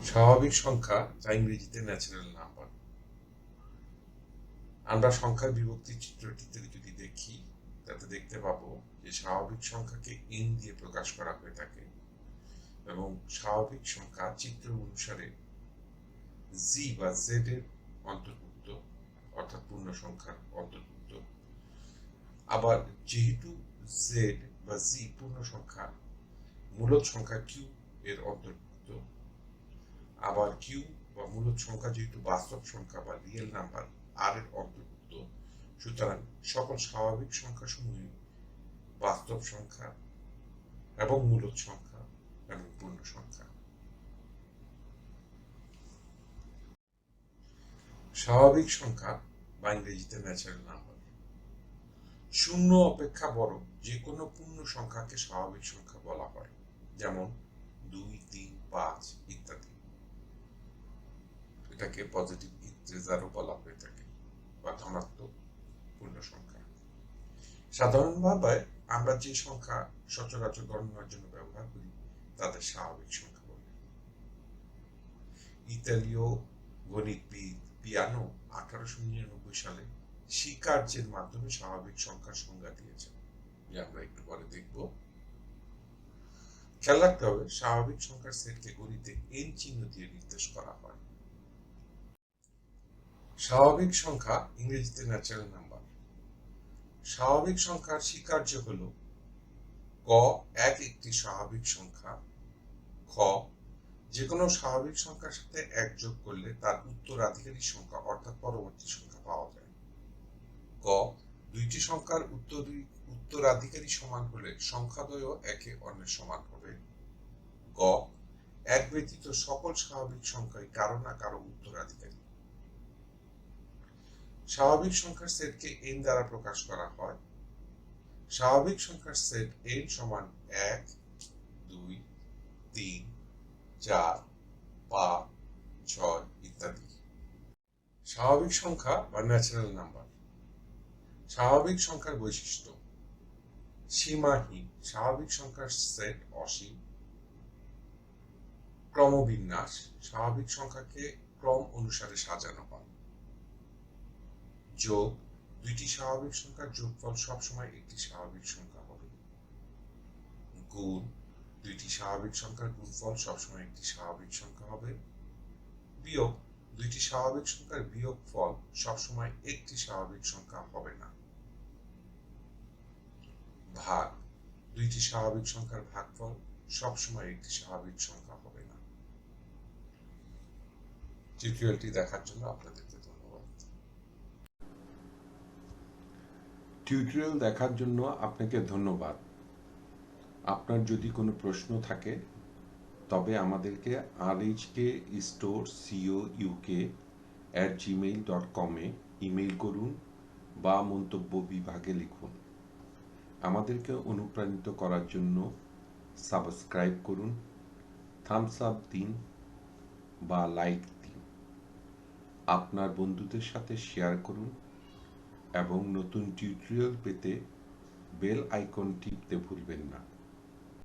স্বাভাবিক সংখ্যা যা ইংরেজিতে ন্যাচারাল নাম্বার। আমরা সংখ্যার বিভক্তি চিত্রটিতে যদি দেখি তাতে দেখতে পাবো যে স্বাভাবিক সংখ্যাকে n দিয়ে প্রকাশ করা হয়ে থাকে এবং স্বাভাবিক সংখ্যা চিত্র অনুসারে z বা z এর অন্তর্ভুক্ত, অর্থাৎ পূর্ণ সংখ্যার অন্তর্ভুক্ত। আবার যেহেতু z বা z পূর্ণ সংখ্যা, মূলদ সংখ্যা q এর অন্তর্ভুক্ত। আবার q বা মূলদ সংখ্যা যেহেতু বাস্তব সংখ্যা বা রিয়েল নাম্বার r এর অন্তর্ভুক্ত, সুতরাং সকল স্বাভাবিক সংখ্যা সমূহ বাস্তব সংখ্যা এবং মূলদ সংখ্যা এবং পূর্ণ সংখ্যা। স্বাভাবিক সংখ্যা বা ইংরেজিতে ন্যাচারাল নাম্বার। শূন্য অপেক্ষা বড় যে কোনো পূর্ণ সংখ্যাকে স্বাভাবিক সংখ্যা বলা হয়, যেমন 2, 3, 5 ইত্যাদি। এটাকে পজিটিভ ইন্টিজারও বলা হয়ে থাকে বা ধনাত্মক পূর্ণ সংখ্যা। সাধারণভাবে আমরা যে সংখ্যা সচরাচর গণনার জন্য ব্যবহার করি তাদের স্বাভাবিক সংখ্যা বলে। ইতালীয় গণিতবিদ পিয়ানো 1899 সালে স্বীকার্যের মাধ্যমে স্বাভাবিক সংখ্যার সংজ্ঞা দিয়েছেন, যা আমরা একটু পরে দেখব। খেয়াল রাখতে হবে স্বাভাবিক সংখ্যার সেটকে গণিতে n চিহ্ন দিয়ে নির্দেশ করা হয়। স্বাভাবিক সংখ্যা ইংরেজিতে ন্যাচারাল নাম্বার। স্বাভাবিক সংখ্যার স্বীকার্য হল ক একটি স্বাভাবিক সংখ্যা, খ যে কোনো স্বাভাবিক সংখ্যার সাথে এক যোগ করলে তার উত্তরাধিকারী সংখ্যা অর্থাৎ পরবর্তী সংখ্যা পাওয়া যায়, গ দুইটি সংখ্যার উত্তরাধিকারী সমান হলে সংখ্যাদ্বয় একে অন্যের সমান হবে, গ এক ব্যতীত সকল স্বাভাবিক সংখ্যাই কারো না কারো উত্তরাধিকারী। স্বাভাবিক সংখ্যার সেটকে n দ্বারা প্রকাশ করা হয়। স্বাভাবিক সংখ্যার সেট n সমান 1, 2, 3, 4, 5, 6 ইত্যাদি। স্বাভাবিক সংখ্যা বা ন্যাচারাল নাম্বার। স্বাভাবিক সংখ্যার বৈশিষ্ট্য: সীমাহীন, স্বাভাবিক সংখ্যার সেট অসীম। ক্রমবিন্যাস, স্বাভাবিক সংখ্যাকে ক্রম অনুসারে সাজানো হয়। যোগ, দুইটি স্বাভাবিক সংখ্যার যোগফল সবসময় একটি স্বাভাবিক সংখ্যা হবে। গুণ, দুইটি স্বাভাবিক সংখ্যার গুণফল সবসময় একটি স্বাভাবিক সংখ্যা হবে। বিয়োগ, দুইটি স্বাভাবিক সংখ্যার বিয়োগফল সবসময় একটি স্বাভাবিক সংখ্যা হবে না। ভাগ, দুইটি স্বাভাবিক সংখ্যার ভাগফল সবসময় একটি স্বাভাবিক সংখ্যা হবে না। টিউটোরিয়ালটি দেখার জন্য আপনাদেরকে ধন্যবাদ। টিউটোরিয়াল দেখার জন্য আপনাকে ধন্যবাদ। আপনার যদি কোনো প্রশ্ন থাকে তবে আমাদেরকে rhkstorecouk@gmail.com এ ইমেইল করুন বা মন্তব্য বিভাগে লিখুন। আমাদেরকে অনুপ্রাণিত করার জন্য সাবস্ক্রাইব করুন, থামস আপ দিন বা লাইক দিন। আপনার বন্ধুদের সাথে শেয়ার করুন এবং নতুন টিউটোরিয়াল পেতে বেল আইকন টিপতে ভুলবেন না।